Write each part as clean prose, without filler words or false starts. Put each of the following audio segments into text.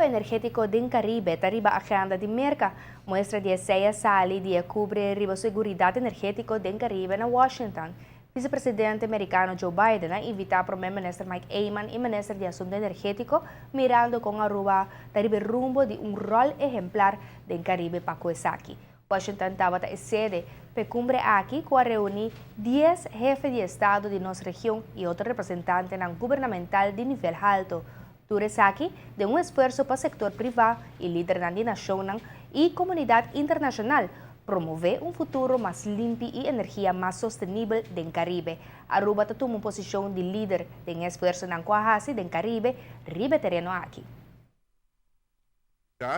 energético del Caribe arriba a agenda de Merca. Muestra de seis sali de cubre riba seguridad energético del Caribe en Washington. Vicepresidente americano Joe Biden invita a Primer Minister Mike Ayman y Ministro de Asuntos Energéticos mirando con Aruba arriba rumbo de un rol ejemplar del Caribe para Coesaki. Washington estaba sede de cumbre aquí que reúne 10 jefes de Estado de nuestra región y otros representantes gubernamental de nivel alto. Turesaki de un esfuerzo para el sector privado y líder de la nación y comunidad internacional promover un futuro más limpio y energía más sostenible del Caribe. Aruba toma una posición de líder en esfuerzo en Coajasi del Caribe, ribe terreno aquí.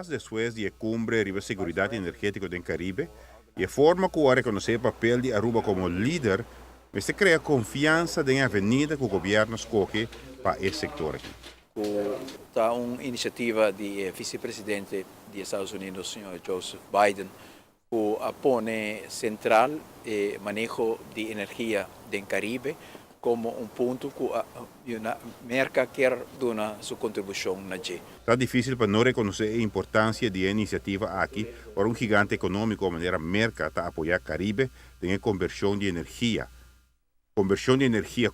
Después de la cumbre de seguridad energética del Caribe, y la forma que reconocer el papel de Aruba como líder, se crea confianza en la avenida que el gobierno escoge para ese sector aquí. Está una iniciativa del vicepresidente de Estados Unidos, señor Joseph Biden, que pone central el manejo de energía del Caribe como un punto que una merca quiere dar su contribución allí. Está difícil para no reconocer la importancia de la iniciativa aquí por un gigante económico de manera merca para apoyar Caribe en la conversión de energía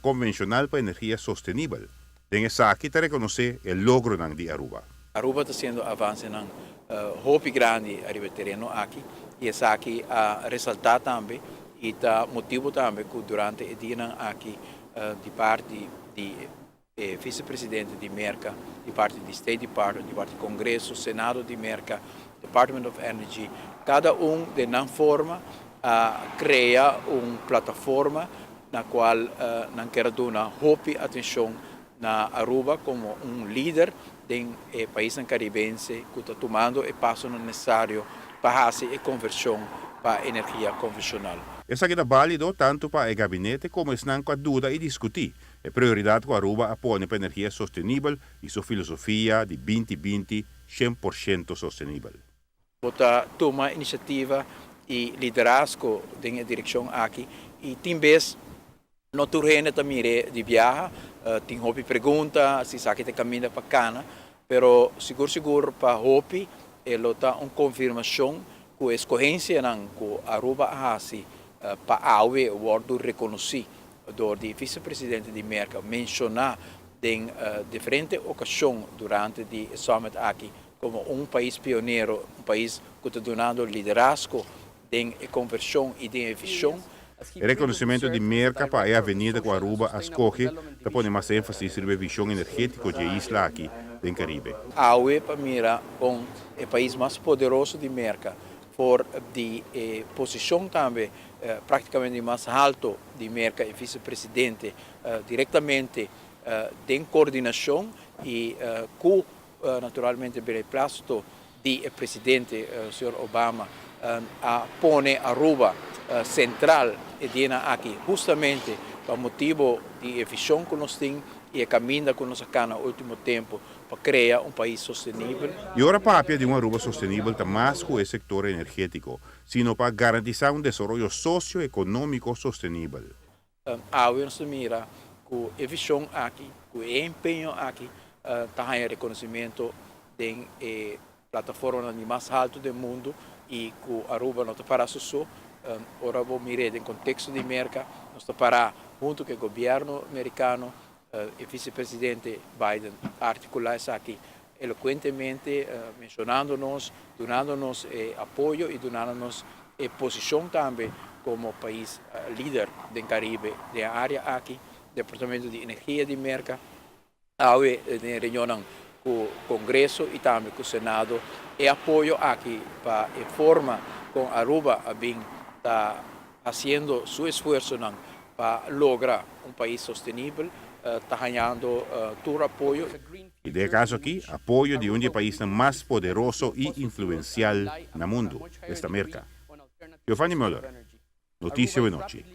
convencional para energía sostenible. En esa aquí te reconoce el logro de Aruba. Aruba está haciendo avances en hopi grande arriba del terreno aquí y esa aquí a resaltar también y está motivo también que durante el día aquí de parte del vicepresidente de Merca, de parte do State Department, de parte do Congresso, Senado de Merca, Department of Energy, cada de una forma crea una plataforma na qual não quer dar hopi atenção na Aruba como um líder del país caribense que está tomando el paso necesario para hacer la conversión para energía convencional. Essa aqui é válido tanto para o gabinete como estão com a dúvida e discutir a prioridade que a Aruba põe para energia sustentável e sua filosofia de 2020 100% sustentável. Bota toma iniciativa e liderazgo na direção aqui e também no turno também de viajar, tem hobby pergunta, se sabe que caminha para cana, pero seguro para hobby ela tá uma confirmação que a escorrência não que Aruba hace para awe wordo reconhecido do vice-presidente de Merca mencionar em diferentes ocasiões durante o summit aqui como um país pioneiro, um país que está dando liderazgo em conversão e de visão. O reconhecimento de Merca para a avenida que Aruba escolhe está pondo mais ênfase sobre a visão energética da isla aqui do Caribe. A UE para mira com o país mais poderoso de Merca, por de posição também praticamente mais alto de Merca e vice-presidente diretamente em coordenação e com naturalmente beneplácito do presidente o senhor Obama a pone Aruba central e viene aqui justamente por motivo de visão que nós temos e a caminho que nós acana no último tempo para criar um país sustentável. E ora papia de uma Aruba sustentável está mais com o setor energético, sino para garantizar um desenvolvimento socioeconômico sustentável. A nós mira que a visão aqui, que o empenho aqui está em reconhecimento da plataforma mais alta do mundo e que Aruba não está para só. Ora vou mirar em contexto de Merca, nós está para junto com o governo americano e vice-presidente Biden articular isso aqui eloquentemente, mencionando-nos, dando-nos apoio e dando-nos posição também como país líder do Caribe, da área aqui, Departamento de Energia de Merca, a reunião com o Congresso e também com o Senado, e apoio aqui para a forma com Aruba está fazendo seu esforço para lograr um país sustentável, está ganhando todo o apoio. E de caso aqui, apoio de um dos países mais poderoso e influencial no mundo, esta Merca. Giovanni Müller, Notícia de Noite.